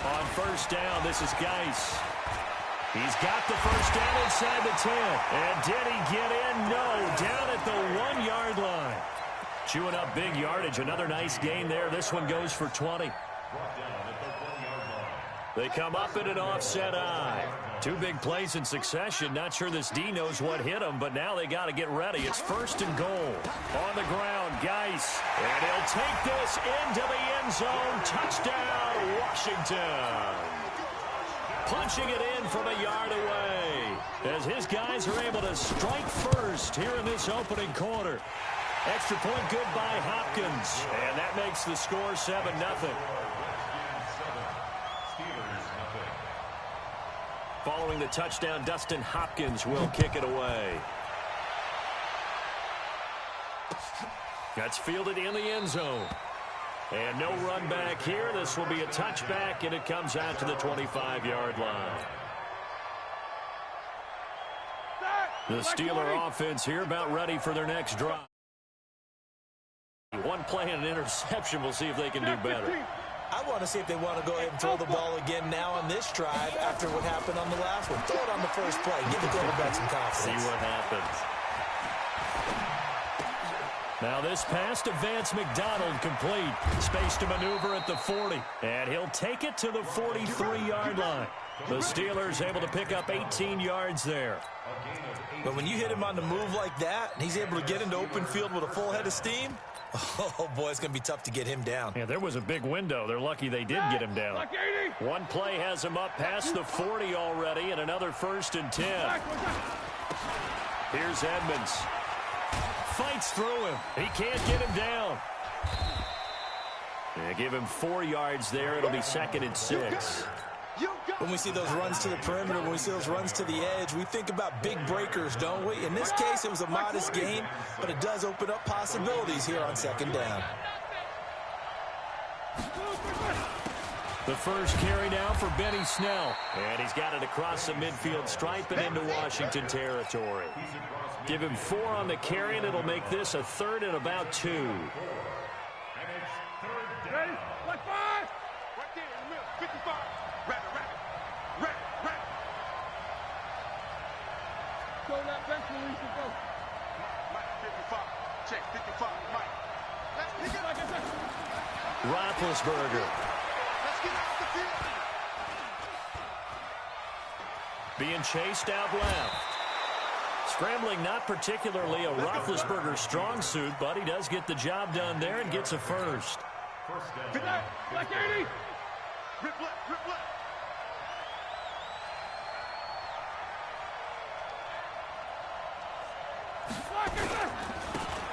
On first down, this is Geis. He's got the first down inside the 10. And did he get in? No, down at the 1-yard line. Chewing up big yardage. Another nice gain there. This one goes for 20. They come up in an offset eye. 2 big plays in succession. Not sure this D knows what hit him, but now they got to get ready. It's first and goal. On the ground, Geis. And he'll take this into the end zone. Touchdown, Washington. Punching it in from a yard away. As his guys are able to strike first here in this opening quarter. Extra point good by Hopkins. And that makes the score 7-0. Following the touchdown, Dustin Hopkins will kick it away. That's fielded in the end zone. And no run back here. This will be a touchback, and it comes out to the 25-yard line. The Steeler offense here about ready for their next drive. One play and an interception. We'll see if they can do better. I want to see if they want to go ahead and throw the ball again now on this drive after what happened on the last one. Throw it on the first play. Give the quarterback some confidence. See what happens. Now this pass to Vance McDonald complete. Space to maneuver at the 40. And he'll take it to the 43-yard line. The Steelers able to pick up 18 yards there. But when you hit him on the move like that, and he's able to get into open field with a full head of steam, oh, boy, it's going to be tough to get him down. Yeah, there was a big window. They're lucky they did get him down. One play has him up past the 40 already, and another first and 10. Here's Edmonds. Fights through him. He can't get him down. They give him 4 yards there. It'll be 2nd and 6. When we see those runs to the perimeter, when we see those runs to the edge, we think about big breakers, don't we? In this case, it was a modest gain, but it does open up possibilities here on 2nd down. The first carry now for Benny Snell. And he's got it across the midfield stripe and into Washington territory. Give him 4 on the carry, and it'll make this a 3rd and about 2. Ready? Like 5. Right there in the middle. 55. Rapid. Go that bench release and go. Mike, 55. Check, 55. Mike. Let's pick it like I said. Roethlisberger. Let's get out the field. Being chased out left. Scrambling not particularly a Roethlisberger strong suit, but he does get the job done there and gets a first. Good night. Black 80. Rip left.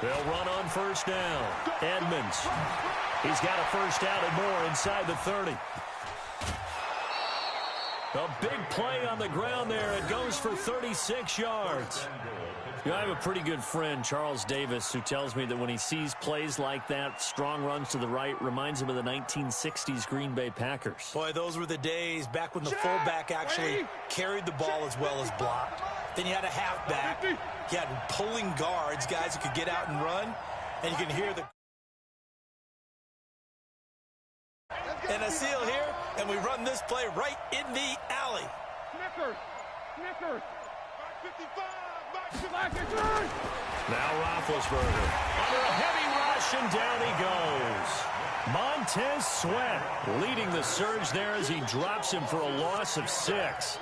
They'll run on first down. Edmonds. He's got a first down and more inside the 30. A big play on the ground there. It goes for 36 yards. You know, I have a pretty good friend, Charles Davis, who tells me that when he sees plays like that, strong runs to the right, reminds him of the 1960s Green Bay Packers. Boy, those were the days back when the fullback actually carried the ball as well as blocked. Then you had a halfback. You had pulling guards, guys who could get out and run. And you can hear the... And a seal here, and we run this play right in the alley. Snickers. 55. Now Roethlisberger under a heavy rush, and down he goes. Montez Sweat leading the surge there as he drops him for a loss of 6.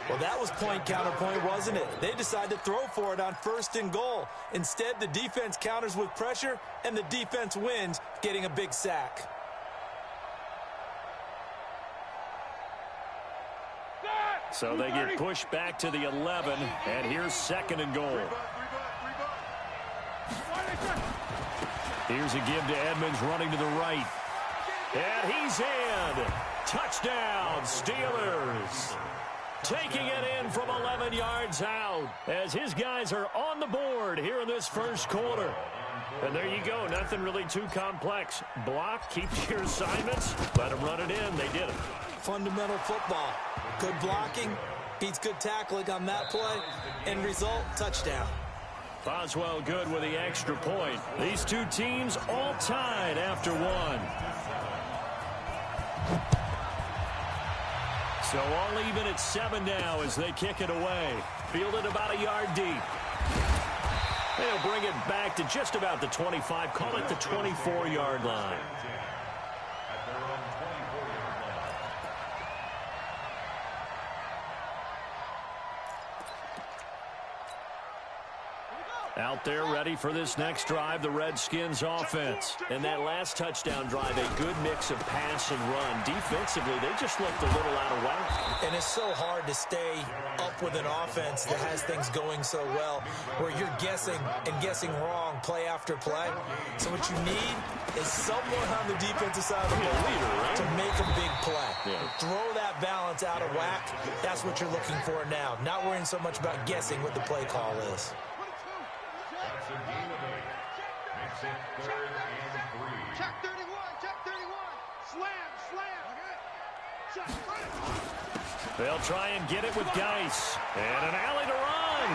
Well, that was point counterpoint, wasn't it? They decided to throw for it on 1st and goal. Instead, the defense counters with pressure, and the defense wins, getting a big sack. So they get pushed back to the 11, and here's 2nd and goal. Here's a give to Edmonds running to the right. And he's in. Touchdown, Steelers. Taking it in from 11 yards out as his guys are on the board here in this first quarter. And there you go. Nothing really too complex. Block, keep your assignments, let them run it in. They did it. Fundamental football. Good blocking beats good tackling on that play. End result, touchdown. Boswell good with the extra point. These two teams all tied after one. So all even at 7 now as they kick it away. Fielded about a yard deep. They'll bring it back to just about the 25. Call it the 24-yard line. Out there ready for this next drive, the Redskins offense. And that last touchdown drive, a good mix of pass and run. Defensively, they just looked a little out of whack. And it's so hard to stay up with an offense that has things going so well, where you're guessing and guessing wrong play after play. So what you need is someone on the defensive side of the ball to make a big play. Yeah. Throw that balance out of whack. That's what you're looking for now. Not worrying so much about guessing what the play call is. Check 31, check 31. Slam, slam. They'll try and get it with Geis. And an alley to run.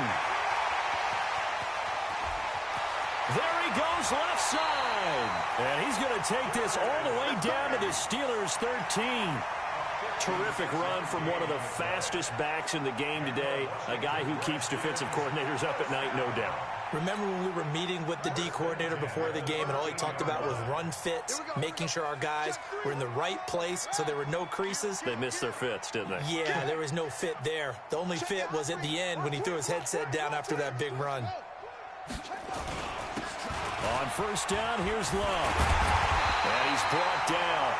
There he goes left side. And he's going to take this all the way down to the Steelers' 13. Terrific run from one of the fastest backs in the game today. A guy who keeps defensive coordinators up at night, no doubt. Remember when we were meeting with the D coordinator before the game and all he talked about was run fits, making sure our guys were in the right place so there were no creases? They missed their fits, didn't they? Yeah, there was no fit there. The only fit was at the end when he threw his headset down after that big run. On first down, here's Love. And he's brought down.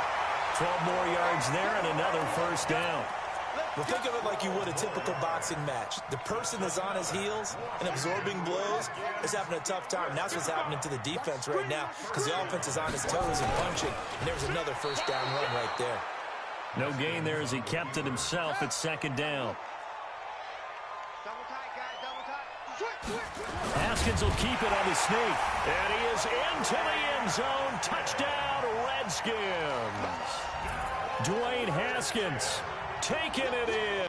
12 more yards there and another first down. Well, think of it like you would a typical boxing match. The person that's on his heels and absorbing blows is having a tough time. That's what's happening to the defense right now because the offense is on his toes and punching. And there's another first down run right there. No gain there as he kept it himself at second down. Double tight, guys, double tight. Haskins will keep it on the sneak. And he is into the end zone. Touchdown, Redskins. Dwayne Haskins taking it in.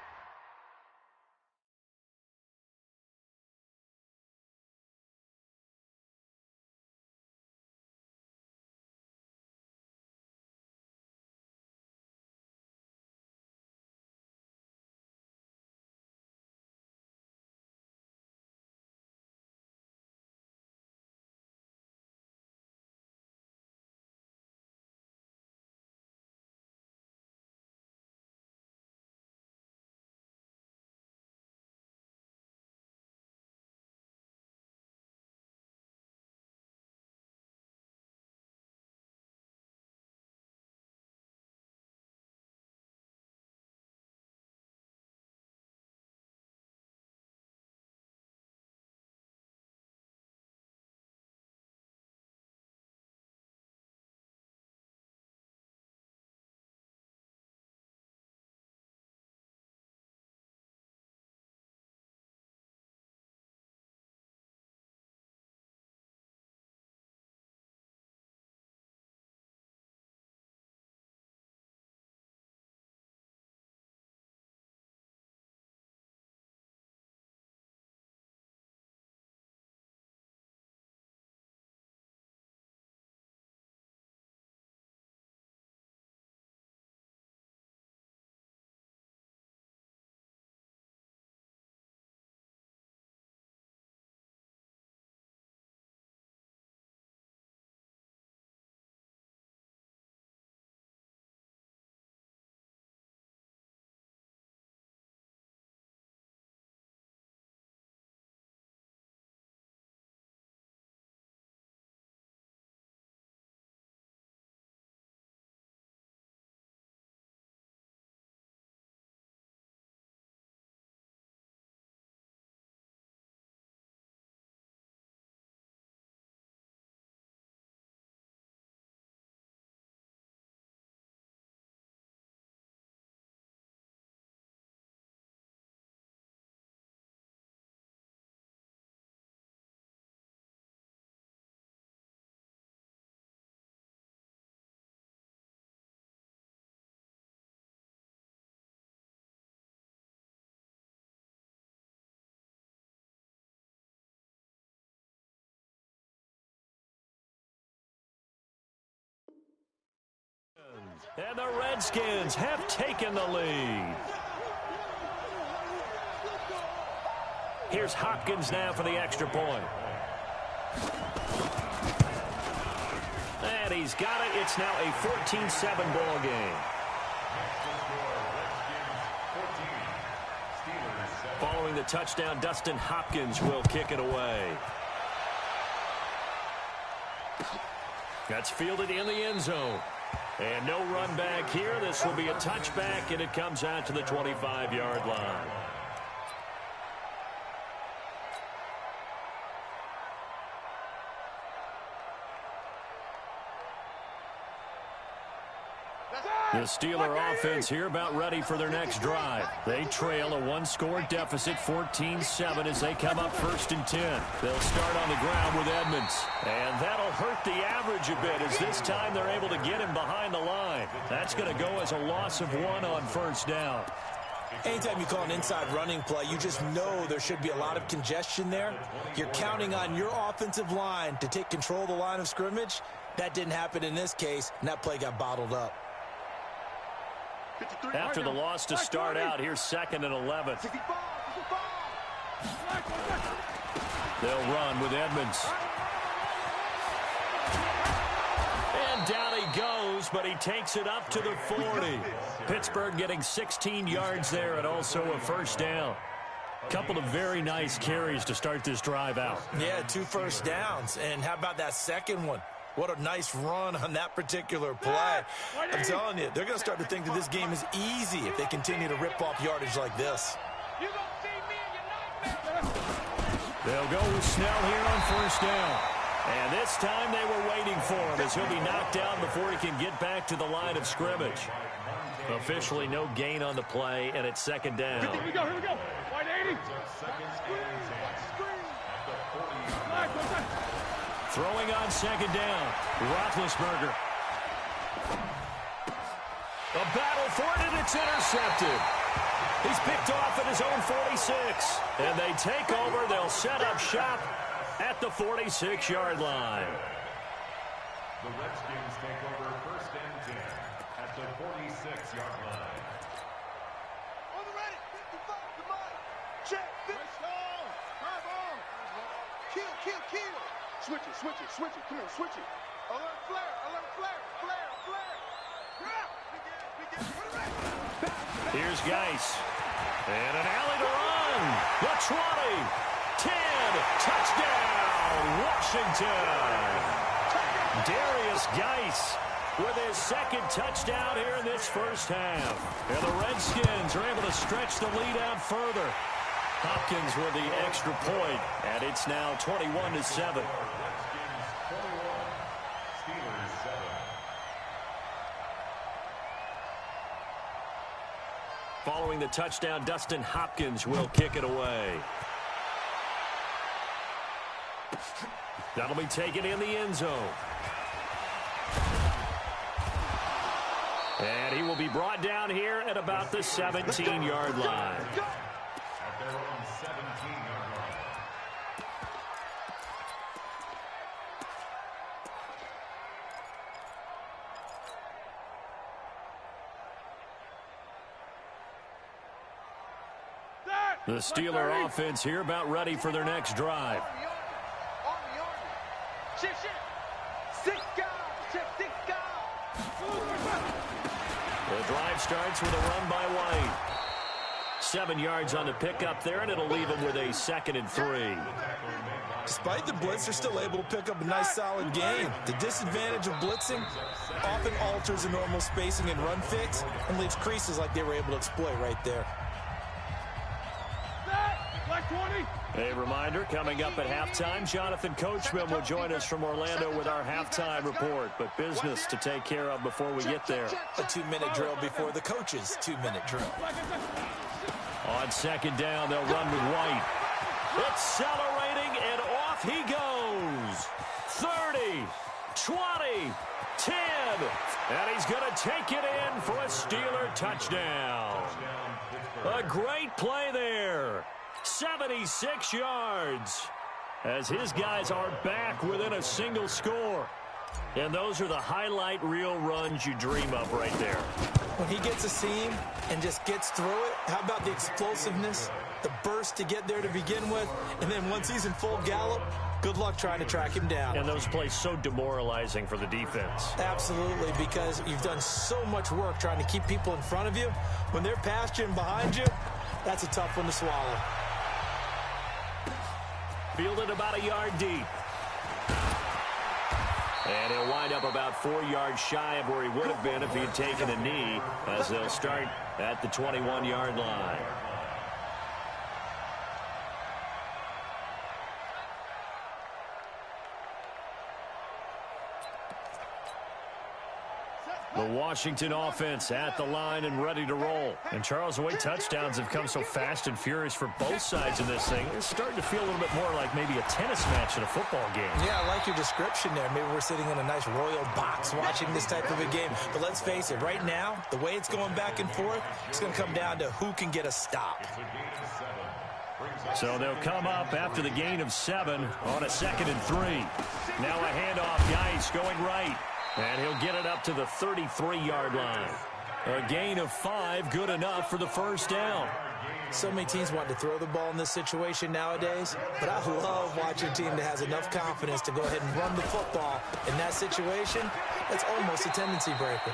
And the Redskins have taken the lead. Here's Hopkins now for the extra point. And he's got it. It's now a 14-7 ball game. Following the touchdown, Dustin Hopkins will kick it away. That's fielded in the end zone. And no run back here. This will be a touchback, and it comes out to the 25-yard line. The Steeler offense here about ready for their next drive. They trail a one-score deficit, 14-7, as they come up 1st and 10. They'll start on the ground with Edmonds. And that'll hurt the average a bit, as this time they're able to get him behind the line. That's going to go as a loss of 1 on 1st down. Anytime you call an inside running play, you just know there should be a lot of congestion there. You're counting on your offensive line to take control of the line of scrimmage. That didn't happen in this case, and that play got bottled up. After the loss to start out, here's 2nd and 11. They'll run with Edmonds. And down he goes, but he takes it up to the 40. Pittsburgh getting 16 yards there and also a 1st down. Couple of very nice carries to start this drive out. Yeah, 2 first downs. And how about that second one? What a nice run on that particular play. I'm telling you, they're going to start to think that this game is easy if they continue to rip off yardage like this. They'll go with Snell here on 1st down. And this time they were waiting for him, as he'll be knocked down before he can get back to the line of scrimmage. Officially no gain on the play, and it's 2nd down. Here we go. Wide 80. Throwing on 2nd down, Roethlisberger. A battle for it, and it's intercepted. He's picked off at his own 46. And they take over. They'll set up shop at the 46-yard line. The Redskins take over 1st and 10 at the 46-yard line. On the ready. 55. Come on. Check. Kill. Switch it. Come on, switch it. Alert flare. Here's Geis. And an alley to run. The 20. 10. Touchdown, Washington. Darius Geis with his 2nd touchdown here in this 1st half. And the Redskins are able to stretch the lead out further. Hopkins with the extra point, and it's now 21-7. Following the touchdown, Dustin Hopkins will kick it away. That'll be taken in the end zone. And he will be brought down here at about the 17-yard line. At their own 17-yard line. The Steeler offense here about ready for their next drive. The drive starts with a run by White. 7 yards on the pickup there, and it'll leave him with a 2nd and 3. Despite the blitz, they're still able to pick up a nice, solid gain. The disadvantage of blitzing often alters the normal spacing and run fits and leaves creases like they were able to exploit right there. A reminder, coming up at halftime, Jonathan Coachman will join us from Orlando with our halftime report. But business to take care of before we get there. A 2-minute drill before the coach's 2-minute drill. On 2nd down, they'll run with White. Accelerating, and off he goes. 30, 20, 10. And he's going to take it in for a Steeler touchdown. A great play there. 76 yards. As his guys are back within a single score. And those are the highlight reel runs you dream of right there. When he gets a seam and just gets through it, how about the explosiveness, the burst to get there to begin with, and then once he's in full gallop, good luck trying to track him down. And those plays so demoralizing for the defense. Absolutely, because you've done so much work trying to keep people in front of you. When they're past you and behind you, that's a tough one to swallow. Fielded about a yard deep. And he'll wind up about 4 yards shy of where he would have been if he had taken a knee, as they'll start at the 21-yard line. The Washington offense at the line and ready to roll. And Charles, the way touchdowns have come so fast and furious for both sides in this thing, it's starting to feel a little bit more like maybe a tennis match in a football game. Yeah, I like your description there. Maybe we're sitting in a nice royal box watching this type of a game. But let's face it, right now, the way it's going back and forth, it's going to come down to who can get a stop. So they'll come up after the gain of 7 on a 2nd and 3. Now a handoff, Geis going right. And he'll get it up to the 33-yard line. A gain of 5, good enough for the first down. So many teams want to throw the ball in this situation nowadays, but I love watching a team that has enough confidence to go ahead and run the football. In that situation, that's almost a tendency breaker.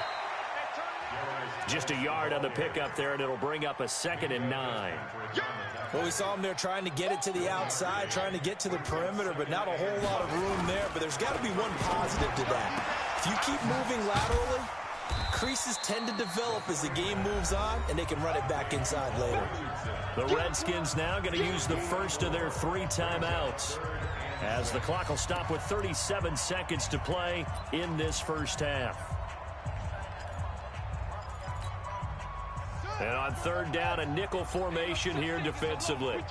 Just a yard on the pickup there, and it'll bring up a 2nd and 9. Well, we saw him there trying to get it to the outside, trying to get to the perimeter, but not a whole lot of room there. But there's got to be one positive to that. If you keep moving laterally, creases tend to develop as the game moves on, and they can run it back inside later. The Redskins now going to use the first of their 3 timeouts, as the clock will stop with 37 seconds to play in this first half. And on 3rd down, a nickel formation here defensively.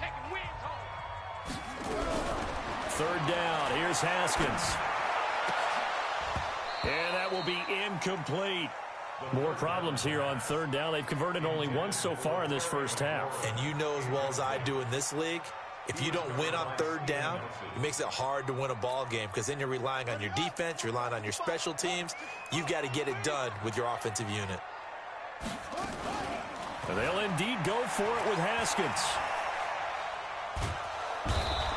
3rd down, here's Haskins. And that will be incomplete. More problems here on 3rd down. They've converted only once so far in this first half. And you know as well as I do in this league, if you don't win on 3rd down, it makes it hard to win a ball game, because then you're relying on your defense, you're relying on your special teams. You've got to get it done with your offensive unit. And they'll indeed go for it with Haskins.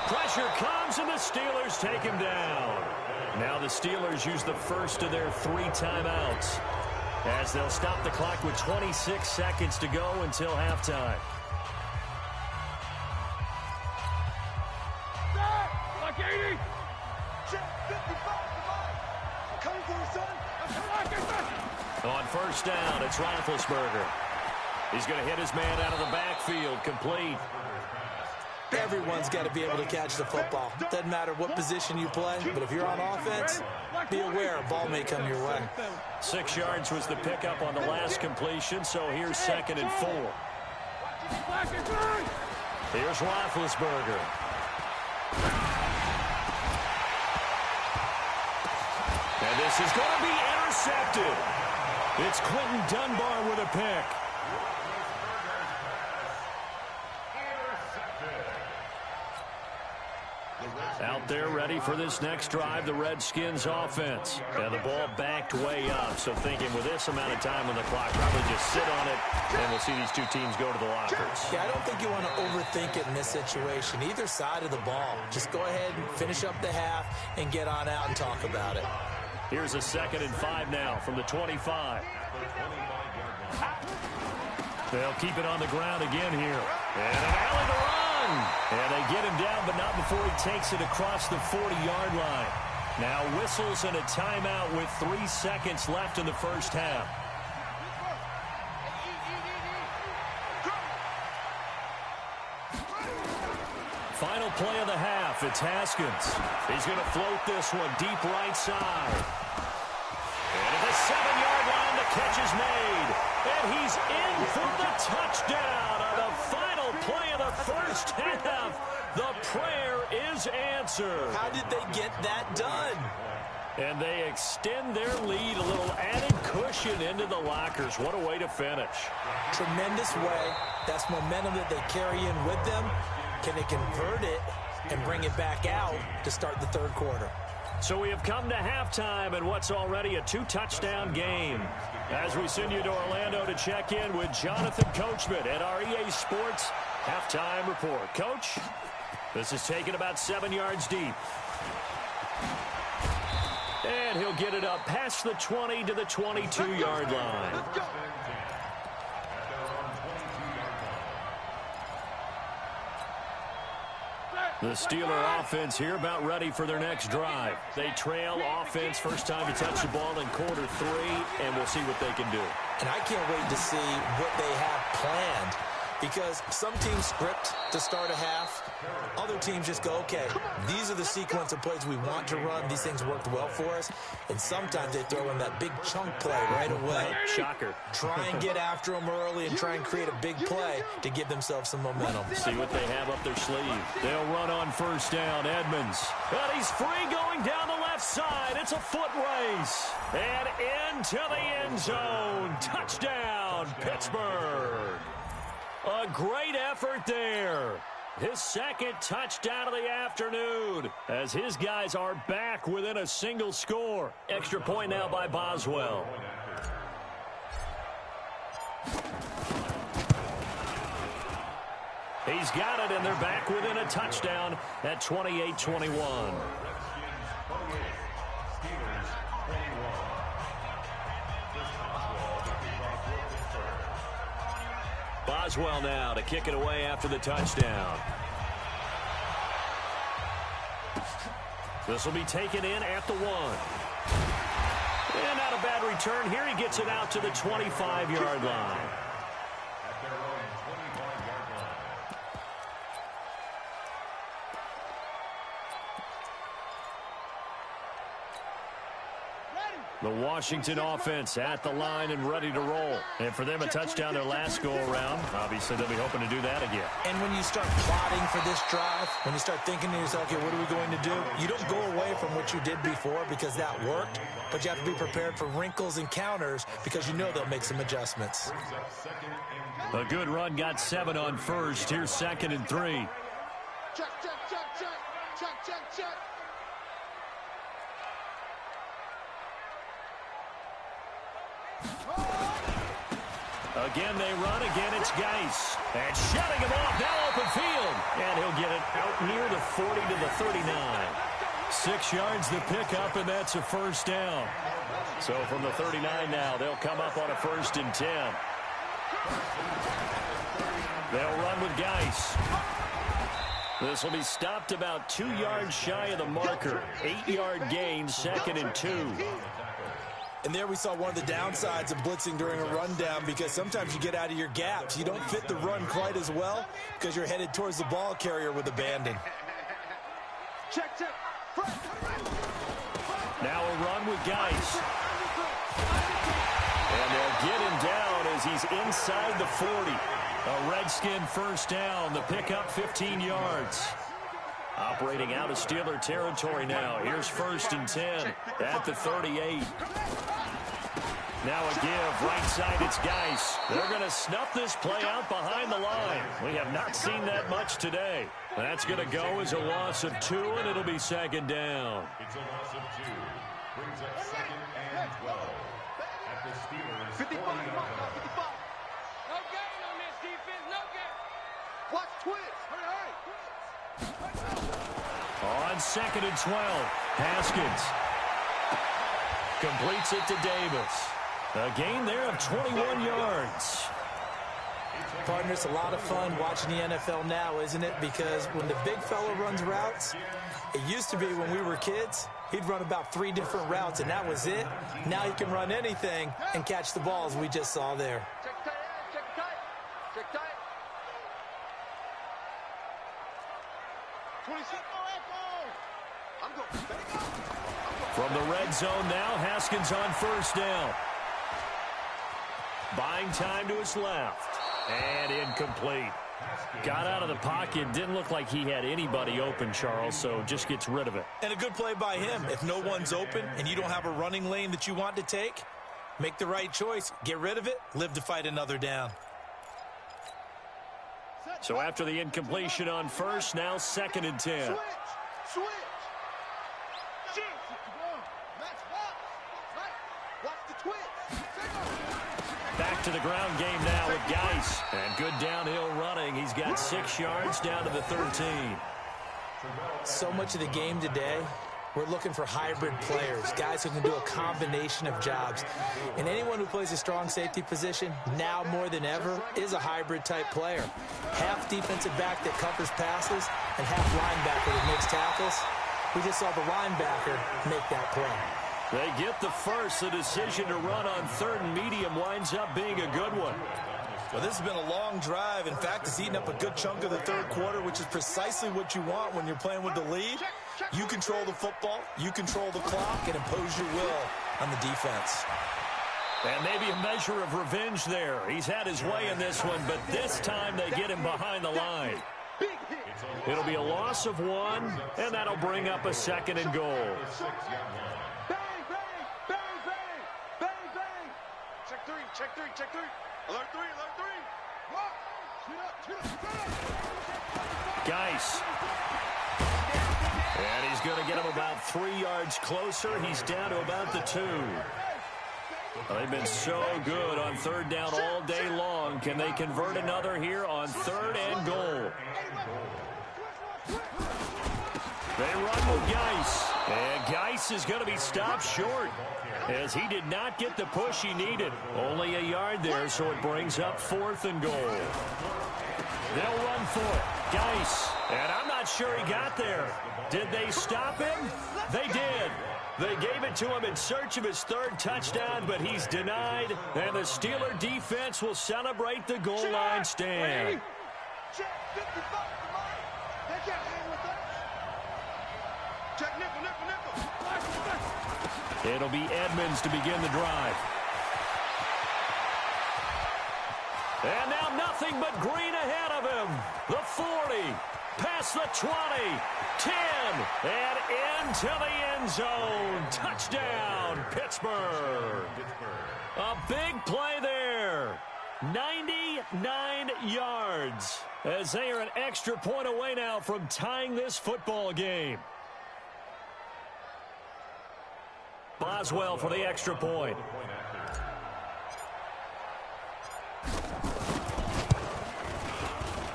Pressure comes, and the Steelers take him down. Now the Steelers use the first of their 3 timeouts, as they'll stop the clock with 26 seconds to go until halftime. Like 80. Check 55. I'm coming for you, son. On 1st down, it's Roethlisberger. He's going to hit his man out of the backfield, complete. Everyone's got to be able to catch the football. Doesn't matter what position you play, but if you're on offense, be aware a ball may come your way. 6 yards was the pickup on the last completion, so here's 2nd and 4. Here's Roethlisberger. And this is going to be intercepted. It's Quentin Dunbar with a pick. Out there ready for this next drive, the Redskins offense. And the ball backed way up, so thinking with this amount of time on the clock, probably just sit on it, and we'll see these 2 teams go to the lockers. Yeah, I don't think you want to overthink it in this situation. Either side of the ball. Just go ahead and finish up the half and get on out and talk about it. Here's a 2nd and 5 now from the 25. They'll keep it on the ground again here. And an alley to run. And they get him down, but not before he takes it across the 40-yard line. Now whistles and a timeout with 3 seconds left in the first half. Final play of the half. It's Haskins. He's going to float this one deep right side. And at the 7-yard line, the catch is made. And he's in for the touchdown on the final play of the first half. The prayer is answered. How did they get that done? And they extend their lead, a little added cushion into the lockers. What a way to finish. Tremendous way. That's momentum that they carry in with them. Can they convert it and bring it back out to start the 3rd quarter? So we have come to halftime in what's already a 2-touchdown game. As we send you to Orlando to check in with Jonathan Coachman at our EA Sports Halftime Report. Coach, this is taken about 7 yards deep. And he'll get it up past the 20 to the 22-yard line. The Steeler offense here about ready for their next drive. They trail offense, first time to touch the ball in quarter 3, and we'll see what they can do. And I can't wait to see what they have planned, because some teams script to start a half. Other teams just go, okay, these are the sequence of plays we want to run. These things worked well for us. And sometimes they throw in that big chunk play right away. Shocker. Try and get after them early and try and create a big play to give themselves some momentum. See what they have up their sleeve. They'll run on first down. Edmonds. But he's free going down the left side. It's a foot race. And into the end zone. Touchdown, Pittsburgh. A great effort there. His second touchdown of the afternoon as his guys are back within a single score. Extra point now by Boswell. He's got it, and they're back within a touchdown at 28-21. Boswell now to kick it away after the touchdown. This will be taken in at the 1. And not a bad return here. He gets it out to the 25-yard line. The Washington offense at the line and ready to roll. And for them, a touchdown their last go-around. Obviously, they'll be hoping to do that again. And when you start plotting for this drive, when you start thinking to yourself, okay, what are we going to do? You don't go away from what you did before because that worked, but you have to be prepared for wrinkles and counters because you know they'll make some adjustments. A good run got 7 on first. Here's 2nd and 3. Check, check, check, check. Check, check, check. Again, they run. Again, it's Geis. And shutting him off. Now open field. And he'll get it out near the 40 to the 39. 6 yards the pickup, and that's a first down. So from the 39 now, they'll come up on a 1st and 10. They'll run with Geis. This will be stopped about 2 yards shy of the marker. 8-yard gain, 2nd and 2. And there we saw one of the downsides of blitzing during a rundown, because sometimes you get out of your gaps. You don't fit the run quite as well because you're headed towards the ball carrier with abandon. Check, check. Now a run with Geis. And they'll get him down as he's inside the 40. A Redskin first down. The pickup 15 yards. Operating out of Steeler territory now. Here's 1st and 10 at the 38. Now a give. Right side, it's Geis. They're going to snuff this play out behind the line. We have not seen that much today. That's going to go as a loss of 2, and it'll be 2nd down. It's a loss of 2. Brings up 2nd and 12 at the Steelers' 55, 40-yard line. 55. No gain on this defense, no gain. Watch twitch. Hurry, hurry. On 2nd and 12, Haskins completes it to Davis. A gain there of 21 yards. Partner, it's a lot of fun watching the NFL now, isn't it? Because when the big fella runs routes, it used to be when we were kids, he'd run about 3 different routes, and that was it. Now he can run anything and catch the balls we just saw there. Check tight, check tight. Check tight. 26. I'm going. From the red zone now, Haskins on first down. Buying time to his left. And incomplete. Got out of the pocket. Didn't look like he had anybody open, Charles, so just gets rid of it. And a good play by him. If no one's open and you don't have a running lane that you want to take, make the right choice. Get rid of it. Live to fight another down. So after the incompletion on first, now 2nd and 10. Switch. Switch. Shoot. back to the ground game now with Geis. And good downhill running. He's got 6 yards down to the 13. So much of the game today, we're looking for hybrid players, guys who can do a combination of jobs. And anyone who plays a strong safety position, now more than ever, is a hybrid-type player. Half defensive back that covers passes and half linebacker that makes tackles. We just saw the linebacker make that play. They get the first. The decision to run on 3rd and medium winds up being a good one. Well, this has been a long drive. In fact, it's eaten up a good chunk of the 3rd quarter, which is precisely what you want when you're playing with the lead. You control the football, you control the clock, and impose your will on the defense. And maybe a measure of revenge there. He's had his way in this one, but this time they get him behind the line. It'll be a loss of 1, and that'll bring up a 2nd and goal. Bang, bang, bang, bang, bang, bang. Check 3, check 3, check 3. Alert 3, alert 3. What? Shoot up. Geis. And he's going to get him about 3 yards closer. He's down to about the 2. Well, they've been so good on 3rd down all day long. Can they convert another here on 3rd and goal? They run with Geis. And Geis is going to be stopped short as he did not get the push he needed. Only a yard there, so it brings up 4th and goal. They'll run for it. Geis. And I'm not sure he got there. Did they stop him? They did. They gave it to him in search of his 3rd touchdown, but he's denied. And the Steeler defense will celebrate the goal line stand. Check 55. They can't hang with us. Check nickel, nickel, nickel. It'll be Edmonds to begin the drive. And now nothing but green ahead of him. The 40, past the 20, 10, and into the end zone. Touchdown, Pittsburgh. A big play there. 99 yards as they are an extra point away now from tying this football game. Boswell for the extra point.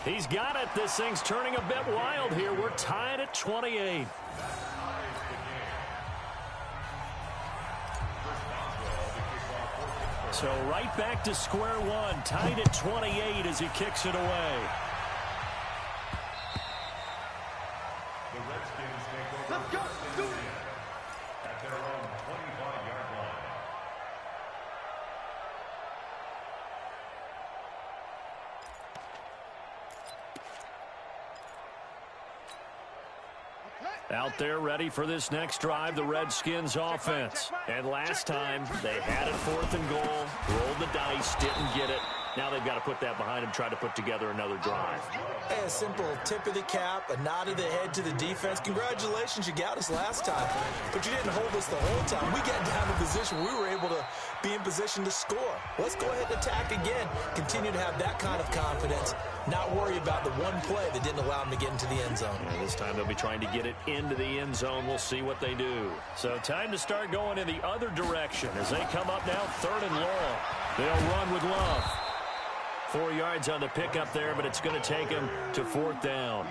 He's got it. This thing's turning a bit wild here. We're tied at 28. So right back to square one. Tied at 28 as he kicks it away. The Redskins take over. Let's go. Do it. At their own 25-yard line. Out there ready for this next drive, the Redskins offense. And last time, they had it 4th and goal, rolled the dice, didn't get it. Now they've got to put that behind them, try to put together another drive. Hey, a simple tip of the cap, a nod of the head to the defense. Congratulations, you got us last time, but you didn't hold us the whole time. We got down to position. We were able to be in position to score. Let's go ahead and attack again. Continue to have that kind of confidence. Not worry about the one play that didn't allow them to get into the end zone. And this time they'll be trying to get it into the end zone. We'll see what they do. So time to start going in the other direction as they come up now 3rd and long. They'll run with Love. 4 yards on the pickup there, but it's going to take him to 4th down.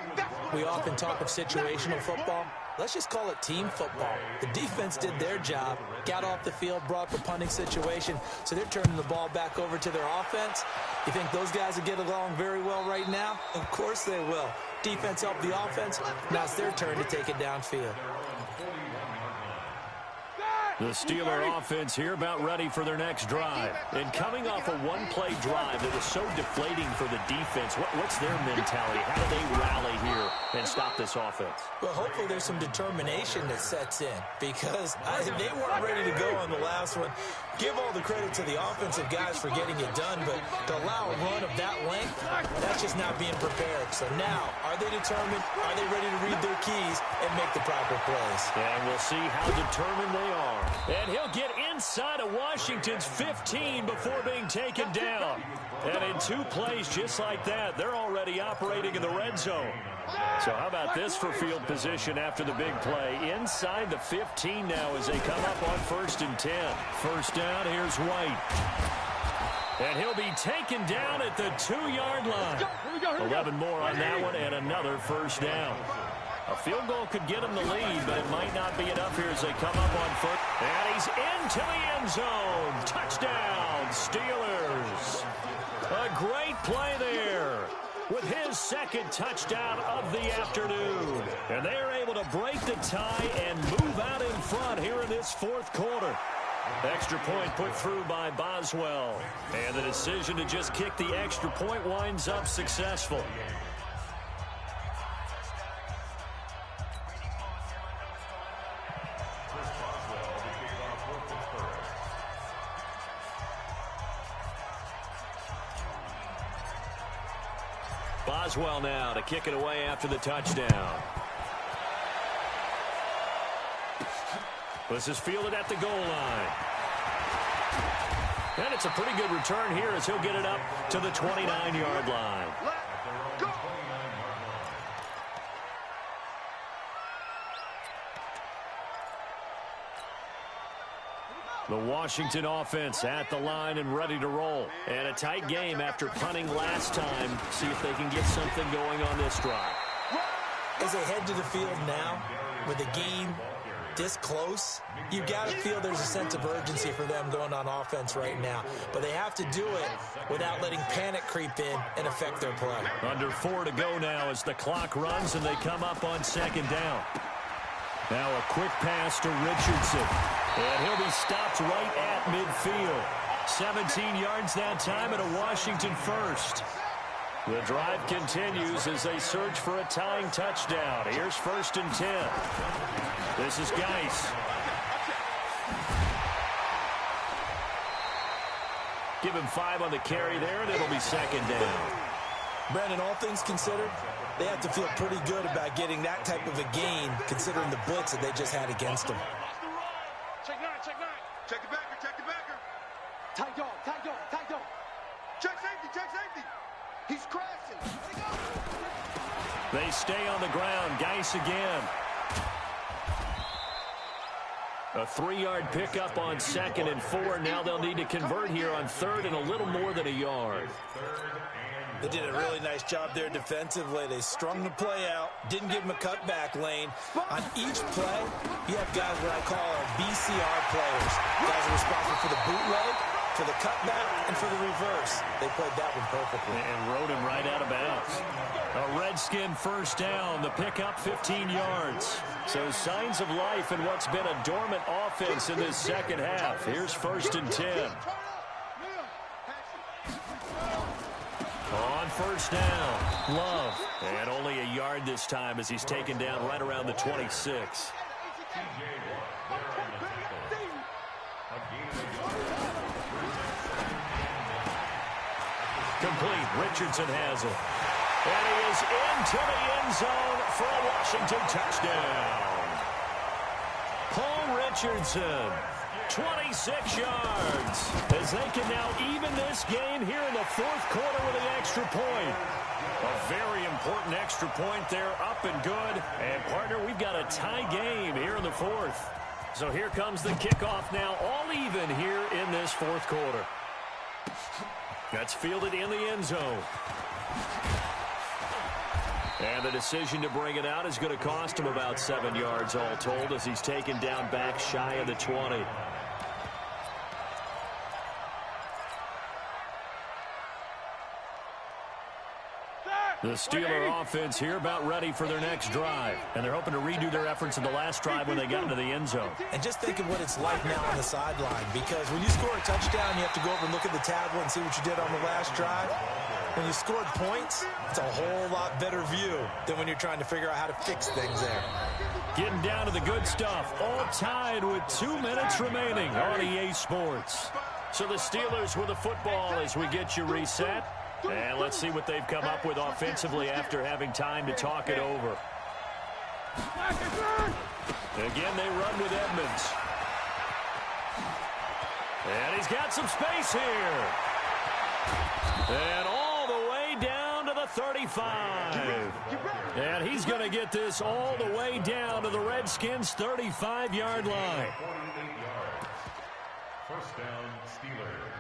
We often talk of situational football. Let's just call it team football. The defense did their job, got off the field, brought the punting situation, so they're turning the ball back over to their offense. You think those guys will get along very well right now? Of course they will. Defense helped the offense. Now it's their turn to take it downfield. The Steeler offense here about ready for their next drive. And coming off a one-play drive that was so deflating for the defense, what's their mentality? How do they rally here and stop this offense? Well, hopefully there's some determination that sets in because they weren't ready to go on the last one. Give all the credit to the offensive guys for getting it done, but to allow a run of that length, that's just not being prepared. So now, are they determined? Are they ready to read their keys and make the proper plays? And we'll see how determined they are. And he'll get inside of Washington's 15 before being taken down. And in 2 plays just like that, they're already operating in the red zone. So how about this for field position after the big play? Inside the 15 now as they come up on 1st and 10. 1st down, here's White. And he'll be taken down at the 2-yard line. 11 more on that one and another first down. A field goal could get him the lead, but it might not be enough here as they come up on first. And he's into the end zone. Touchdown, Steelers. A great play there with his second touchdown of the afternoon. And they're able to break the tie and move out in front here in this fourth quarter. Extra point put through by Boswell. And the decision to just kick the extra point winds up successful. Boswell now to kick it away after the touchdown. This is fielded at the goal line. And it's a pretty good return here as he'll get it up to the 29-yard line. The Washington offense at the line and ready to roll. And a tight game after punting last time. See if they can get something going on this drive. As they head to the field now, with the game this close, you got to feel there's a sense of urgency for them going on offense right now. But they have to do it without letting panic creep in and affect their play. Under 4 to go now as the clock runs and they come up on second down. Now a quick pass to Richardson. And he'll be stopped right at midfield. 17 yards that time and a Washington first. The drive continues as they search for a tying touchdown. Here's 1st and 10. This is Geis. Give him 5 on the carry there, and it'll be second down. Brandon, all things considered, they have to feel pretty good about getting that type of a gain, considering the blitz that they just had against them. Check 9, check 9. Check the backer, check the backer. Tight dog, tight dog, tight dog. Check safety, check safety. He's crashing. Let it go. They stay on the ground. Geis again. A 3-yard pickup on 2nd and 4. Now they'll need to convert here on 3rd and a little more than a yard. They did a really nice job there defensively. They strung the play out, didn't give them a cutback lane. On each play, you have guys what I call our BCR players. Guys are responsible for the bootleg, for the cutback, and for the reverse. They played that one perfectly. And rode him right out of bounds. A Redskin first down. The pickup 15 yards. So signs of life in what's been a dormant offense in this second half. Here's 1st and 10. On 1st down, Love. And only a yard this time as he's taken down right around the 26. Complete. Richardson has it. And he is into the end zone for a Washington touchdown. Paul Richardson, 26 yards, as they can now even this game here in the fourth quarter with an extra point. A very important extra point there, up and good. And, partner, we've got a tie game here in the fourth. So here comes the kickoff now, all even here in this fourth quarter. That's fielded in the end zone. And the decision to bring it out is going to cost him about 7 yards all told as he's taken down back shy of the 20. The Steeler offense here about ready for their next drive. And they're hoping to redo their efforts in the last drive when they got into the end zone. And just think of what it's like now on the sideline, because when you score a touchdown, you have to go over and look at the tablet and see what you did on the last drive. When you scored points, it's a whole lot better view than when you're trying to figure out how to fix things there. Getting down to the good stuff. All tied with 2 minutes remaining on EA Sports. So the Steelers with the football as we get you reset. And let's see what they've come up with offensively after having time to talk it over. Again, they run with Edmonds. And he's got some space here. And all the way down to the 35. And he's going to get this all the way down to the Redskins' 35-yard line. First down, Steelers.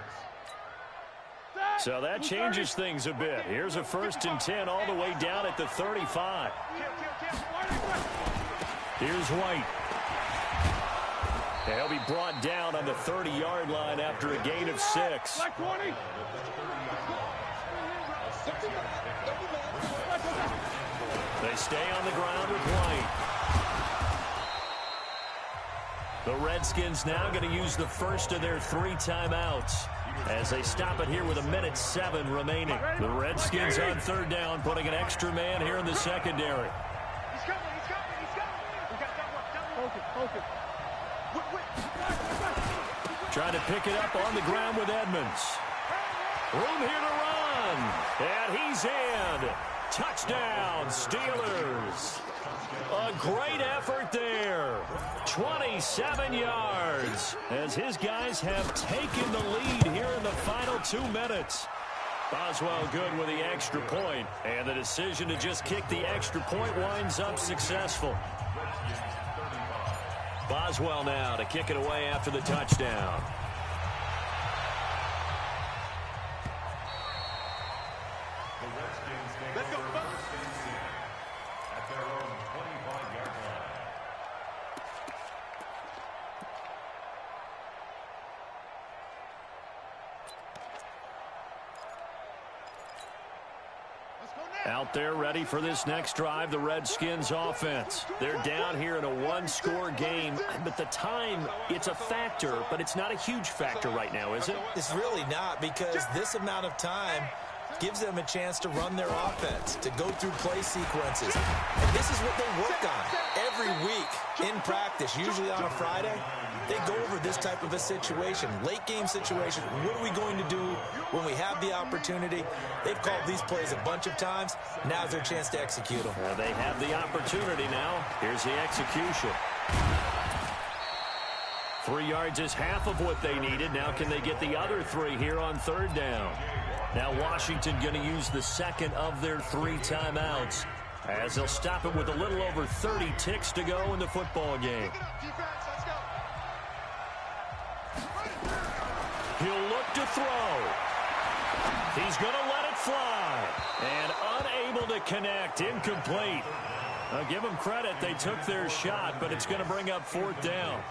So that changes things a bit. Here's a 1st and 10 all the way down at the 35. Here's White. He'll be brought down on the 30-yard line after a gain of 6. They stay on the ground with White. The Redskins now going to use the first of their 3 timeouts as they stop it here with 1:07 remaining. The Redskins on 3rd down, putting an extra man here in the secondary. He's coming. We got double. Focus. Trying to pick it up on the ground with Edmonds. Room here to run. And he's in. Touchdown, Steelers. A great effort there. 27 yards as his guys have taken the lead here in the final 2 minutes. Boswell good with the extra point, and the decision to just kick the extra point winds up successful. Boswell now to kick it away after the touchdown. Let's go, folks. At their own 25-yard line. Out there ready for this next drive, the Redskins offense. They're down here in a 1-score game, but the time, it's a factor, but it's not a huge factor right now, is it? It's really not, because this amount of time gives them a chance to run their offense, to go through play sequences. And this is what they work on every week in practice, usually on a Friday. They go over this type of a situation, late game situation. What are we going to do when we have the opportunity? They've called these plays a bunch of times. Now's their chance to execute them. They have the opportunity now. Here's the execution. 3 yards is half of what they needed. Now can they get the other 3 here on 3rd down? Now Washington going to use the second of their 3 timeouts as they'll stop it with a little over 30 ticks to go in the football game. He'll look to throw. He's going to let it fly. And unable to connect. Incomplete. I'll give them credit. They took their shot, but it's going to bring up 4th down.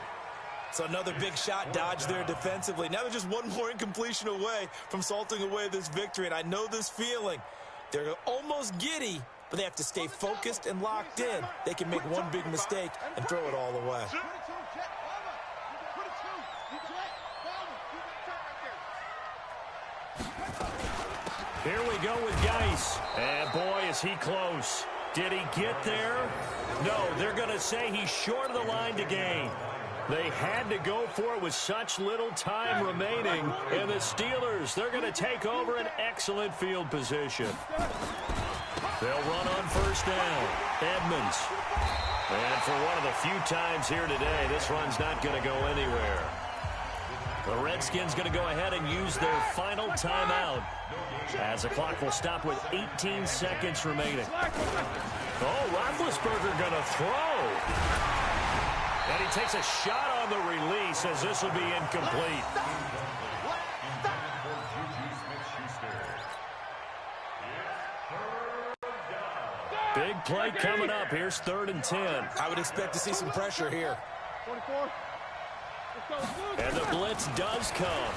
So another big shot dodged there defensively. Now they're just one more incompletion away from salting away this victory. And I know this feeling. They're almost giddy, but they have to stay focused and locked in. They can make one big mistake and throw it all away. Here we go with Geis. And boy, is he close. Did he get there? No, they're going to say he's short of the line to gain. They had to go for it with such little time remaining. And the Steelers, they're going to take over an excellent field position. They'll run on 1st down. Edmonds. And for one of the few times here today, this run's not going to go anywhere. The Redskins going to go ahead and use their final timeout as the clock will stop with 18 seconds remaining. Oh, Roethlisberger going to throw. And he takes a shot on the release as this will be incomplete. Big play coming up. Here's 3rd and 10. I would expect to see some pressure here. 24. And the blitz does come.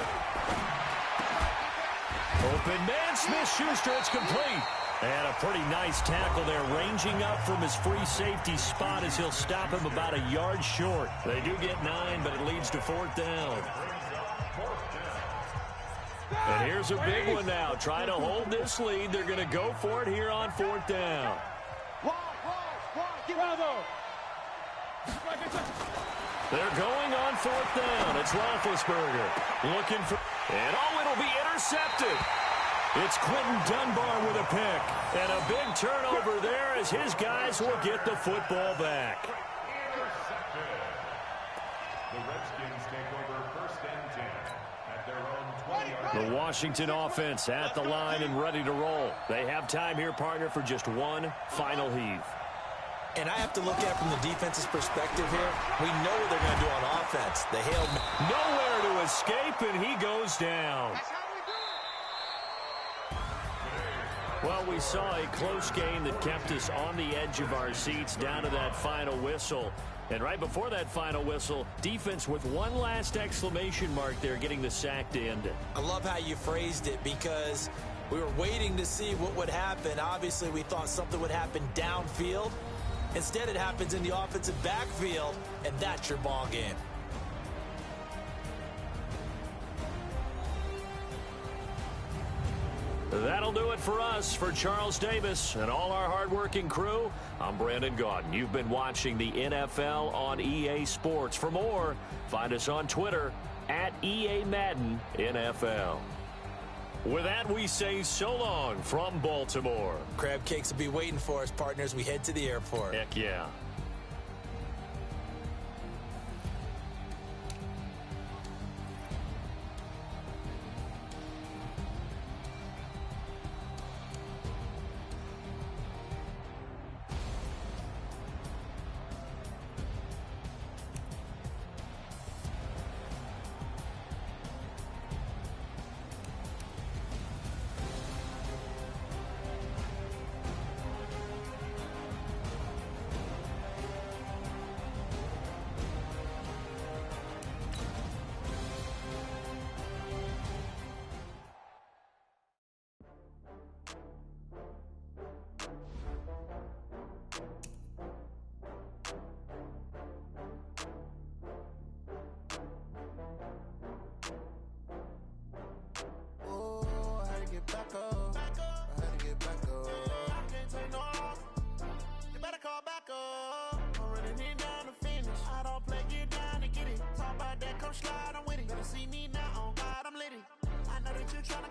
Open man, Smith-Schuster, it's complete. And a pretty nice tackle there, ranging up from his free safety spot as he'll stop him about a yard short. They do get 9, but it leads to 4th down. And here's a big one now. Trying to hold this lead. They're going to go for it here on 4th down. They're going on 4th down. It's Roethlisberger looking for... And oh, it'll be intercepted. It's Quentin Dunbar with a pick. And a big turnover there as his guys will get the football back. The Redskins take over 1st and 10 at their own 20-yard. The Washington offense at the line and ready to roll. They have time here, partner, for just one final heave. And I have to look at it from the defense's perspective here. We know what they're going to do on offense. The Hail Nowhere to escape, and he goes down. Well, we saw a close game that kept us on the edge of our seats down to that final whistle. And right before that final whistle, defense with one last exclamation mark there, getting the sack to end it. I love how you phrased it, because we were waiting to see what would happen. Obviously, we thought something would happen downfield. Instead, it happens in the offensive backfield, and that's your ball game. That'll do it for us. For Charles Davis and all our hardworking crew, I'm Brandon Gaudin. You've been watching the NFL on EA Sports. For more, find us on Twitter at EA Madden NFL. With that, we say so long from Baltimore. Crab cakes will be waiting for us, partners. We head to the airport. Heck yeah. Slide, I'm with it. Better see me now, on God, I'm litty. I know that you're trying to